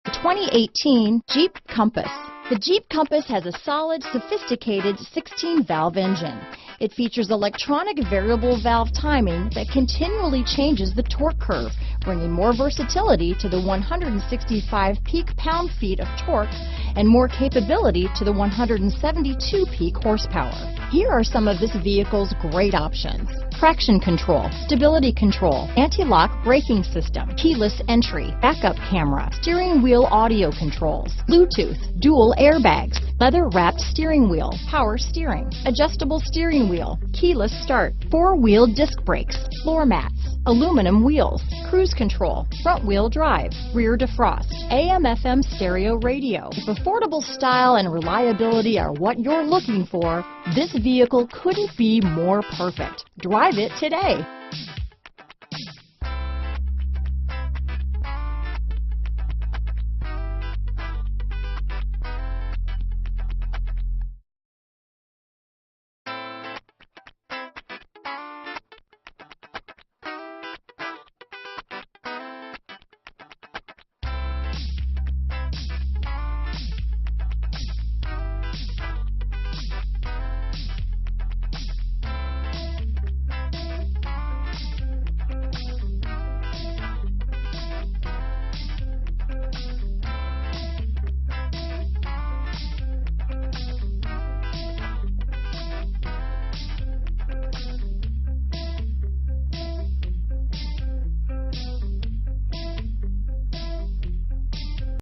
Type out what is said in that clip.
The 2018 Jeep Compass. The Jeep Compass has a solid, sophisticated 16-valve engine. It features electronic variable valve timing that continually changes the torque curve, bringing more versatility to the 165 peak pound-feet of torque and more capability to the 172 peak horsepower. Here are some of this vehicle's great options: traction control, stability control, anti-lock braking system, keyless entry, backup camera, steering wheel audio controls, Bluetooth, dual airbags, leather-wrapped steering wheel, power steering, adjustable steering wheel, keyless start, four-wheel disc brakes, floor mats, aluminum wheels, cruise control, front-wheel drive, rear defrost, AM/FM stereo radio. If affordable style and reliability are what you're looking for, this vehicle couldn't be more perfect. Drive it today.